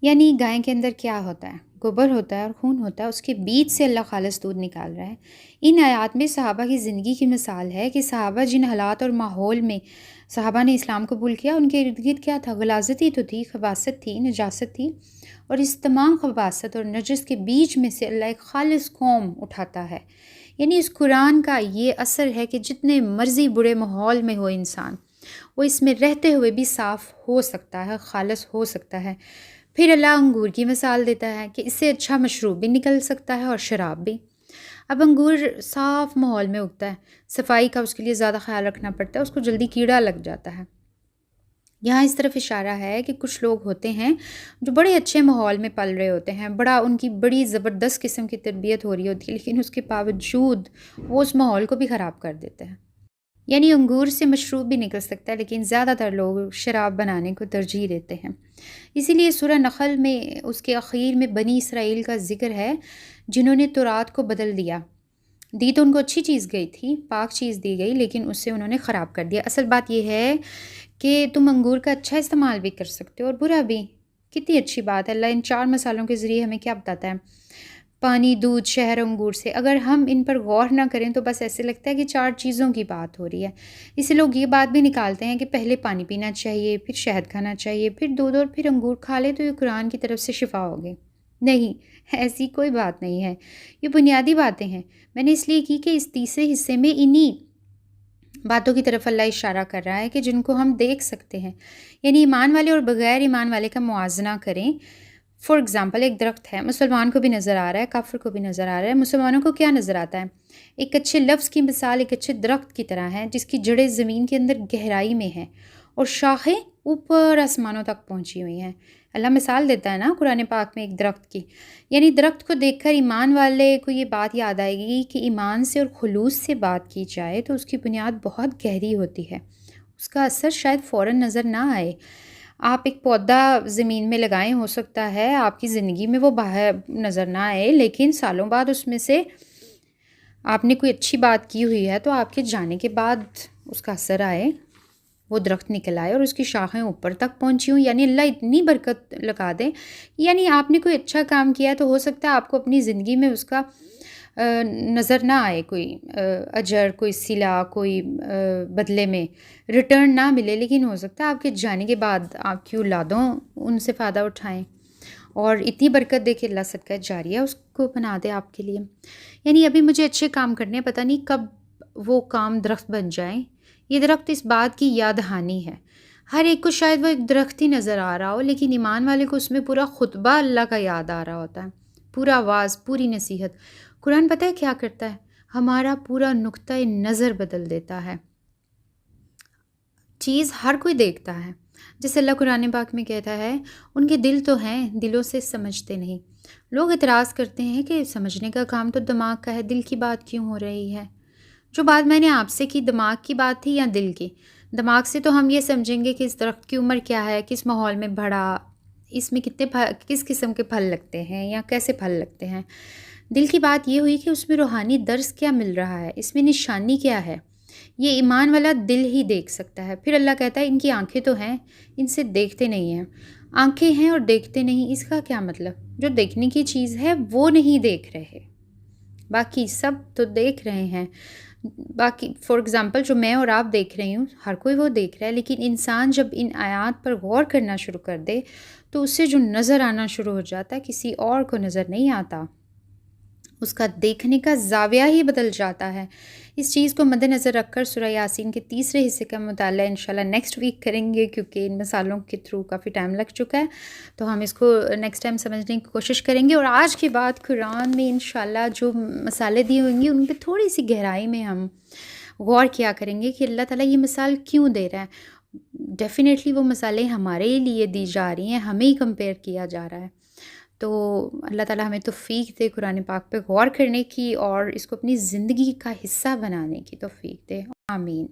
یعنی گائے کے اندر کیا ہوتا ہے؟ گوبر ہوتا ہے اور خون ہوتا ہے، اس کے بیچ سے اللہ خالص دودھ نکال رہا ہے۔ ان آیات میں صحابہ کی زندگی کی مثال ہے کہ صحابہ جن حالات اور ماحول میں صحابہ نے اسلام قبول کیا، ان کے ارد گرد کیا تھا؟ غلاظت ہی تو تھی، خباثت تھی، نجاست تھی، اور اس تمام خباثت اور نجس کے بیچ میں سے اللہ ایک خالص قوم اٹھاتا ہے۔ یعنی اس قرآن کا یہ اثر ہے کہ جتنے مرضی برے ماحول میں ہو انسان، وہ اس میں رہتے ہوئے بھی صاف ہو سکتا ہے، خالص ہو سکتا ہے۔ پھر اللہ انگور کی مثال دیتا ہے کہ اس سے اچھا مشروب بھی نکل سکتا ہے اور شراب بھی۔ اب انگور صاف ماحول میں اگتا ہے، صفائی کا اس کے لیے زیادہ خیال رکھنا پڑتا ہے، اس کو جلدی کیڑا لگ جاتا ہے۔ یہاں اس طرف اشارہ ہے کہ کچھ لوگ ہوتے ہیں جو بڑے اچھے ماحول میں پل رہے ہوتے ہیں، ان کی بڑی زبردست قسم کی تربیت ہو رہی ہوتی ہے، لیکن اس کے باوجود وہ اس ماحول کو بھی خراب کر دیتے ہیں۔ یعنی انگور سے مشروب بھی نکل سکتا ہے، لیکن زیادہ تر لوگ شراب بنانے کو ترجیح دیتے ہیں۔ اسی لیے سورہ نخل میں اس کے اخیر میں بنی اسرائیل کا ذکر ہے، جنہوں نے تورات کو بدل دیا۔ دی تو ان کو اچھی چیز گئی تھی، پاک چیز دی گئی، لیکن اس سے انہوں نے خراب کر دیا۔ اصل بات یہ ہے کہ تم انگور کا اچھا استعمال بھی کر سکتے ہو اور برا بھی۔ کتنی اچھی بات ہے، اللہ ان 4 مسالوں کے ذریعے ہمیں کیا بتاتا ہے؟ پانی، دودھ، شہد، انگور سے اگر ہم ان پر غور نہ کریں تو بس ایسے لگتا ہے کہ 4 چیزوں کی بات ہو رہی ہے۔ اسے لوگ یہ بات بھی نکالتے ہیں کہ پہلے پانی پینا چاہیے، پھر شہد کھانا چاہیے، پھر دودھ اور پھر انگور کھا لے تو یہ قرآن کی طرف سے شفا ہوگی۔ نہیں، ایسی کوئی بات نہیں ہے، یہ بنیادی باتیں ہیں۔ میں نے اس لیے کی کہ اس تیسرے حصے میں انہی باتوں کی طرف اللہ اشارہ کر رہا ہے کہ جن کو ہم دیکھ سکتے ہیں، یعنی ایمان والے اور بغیر ایمان والے کا موازنہ کریں۔ فار ایگزامپل ایک درخت ہے، مسلمان کو بھی نظر آ رہا ہے، کافر کو بھی نظر آ رہا ہے۔ مسلمانوں کو کیا نظر آتا ہے؟ ایک اچھے لفظ کی مثال ایک اچھے درخت کی طرح ہے، جس کی جڑیں زمین کے اندر گہرائی میں ہیں اور شاخیں اوپر آسمانوں تک پہنچی ہوئی ہیں۔ اللہ مثال دیتا ہے نا قرآن پاک میں ایک درخت کی، یعنی درخت کو دیکھ کر ایمان والے کو یہ بات یاد آئے گی کہ ایمان سے اور خلوص سے بات کی جائے تو اس کی بنیاد بہت گہری ہوتی ہے، اس کا اثر شاید فوراً نظر نہ آئے۔ آپ ایک پودا زمین میں لگائیں، ہو سکتا ہے آپ کی زندگی میں وہ باہر نظر نہ آئے، لیکن سالوں بعد اس میں سے آپ نے کوئی اچھی بات کی ہوئی ہے تو آپ کے جانے کے بعد اس کا اثر آئے، وہ درخت نکل آئے اور اس کی شاخیں اوپر تک پہنچی ہوں۔ یعنی اللہ اتنی برکت لگا دے، یعنی آپ نے کوئی اچھا کام کیا ہے تو ہو سکتا ہے آپ کو اپنی زندگی میں اس کا نظر نہ آئے، کوئی اجر، کوئی صلہ، کوئی بدلے میں ریٹرن نہ ملے، لیکن ہو سکتا ہے آپ کے جانے کے بعد آپ کی اولادوں ان سے فائدہ اٹھائیں اور اتنی برکت دے کہ اللہ صدقہ جاریہ اس کو بنا دے آپ کے لیے۔ یعنی ابھی مجھے اچھے کام کرنے ہیں، پتہ نہیں کب وہ کام درخت بن جائیں۔ یہ درخت اس بات کی یاد دہانی ہے۔ ہر ایک کو شاید وہ ایک درخت ہی نظر آ رہا ہو، لیکن ایمان والے کو اس میں پورا خطبہ اللہ کا یاد آ رہا ہوتا ہے، پورا آواز، پوری نصیحت۔ قرآن پتہ ہے کیا کرتا ہے؟ ہمارا پورا نقطۂ نظر بدل دیتا ہے۔ چیز ہر کوئی دیکھتا ہے، جیسے اللہ قرآن پاک میں کہتا ہے ان کے دل تو ہیں، دلوں سے سمجھتے نہیں۔ لوگ اعتراض کرتے ہیں کہ سمجھنے کا کام تو دماغ کا ہے، دل کی بات کیوں ہو رہی ہے؟ جو بات میں نے آپ سے کی دماغ کی بات تھی یا دل کی؟ دماغ سے تو ہم یہ سمجھیں گے کہ اس درخت کی عمر کیا ہے، کس ماحول میں بڑھا، اس میں کس قسم کے پھل لگتے ہیں یا کیسے پھل لگتے ہیں۔ دل کی بات یہ ہوئی کہ اس میں روحانی درس کیا مل رہا ہے، اس میں نشانی کیا ہے۔ یہ ایمان والا دل ہی دیکھ سکتا ہے۔ پھر اللہ کہتا ہے ان کی آنکھیں تو ہیں، ان سے دیکھتے نہیں ہیں۔ آنکھیں ہیں اور دیکھتے نہیں، اس کا کیا مطلب؟ جو دیکھنے کی چیز ہے وہ نہیں دیکھ رہے، باقی سب تو دیکھ رہے ہیں۔ باقی فار ایگزامپل جو میں اور آپ دیکھ رہی ہوں، ہر کوئی وہ دیکھ رہا ہے، لیکن انسان جب ان آیات پر غور کرنا شروع کر دے تو اس سے جو نظر آنا شروع ہو جاتا ہے کسی اور کو نظر نہیں آتا، اس کا دیکھنے کا زاویہ ہی بدل جاتا ہے۔ اس چیز کو مد نظر رکھ کر سورہ یاسین کے تیسرے حصے کا مطالعہ انشاءاللہ نیکسٹ ویک کریں گے، کیونکہ ان مثالوں کے تھرو کافی ٹائم لگ چکا ہے، تو ہم اس کو نیکسٹ ٹائم سمجھنے کی کوشش کریں گے۔ اور آج کے بعد قرآن میں انشاءاللہ جو مثالیں دی ہوئیں گی ان پہ تھوڑی سی گہرائی میں ہم غور کیا کریں گے کہ اللہ تعالیٰ یہ مثال کیوں دے رہا ہے۔ ڈیفینیٹلی وہ مثالیں ہمارے لیے دی جا رہی ہیں، ہمیں ہی کمپیئر کیا جا رہا ہے۔ تو اللہ تعالیٰ ہمیں توفیق دے قرآن پاک پہ غور کرنے کی اور اس کو اپنی زندگی کا حصہ بنانے کی توفیق دے، آمین۔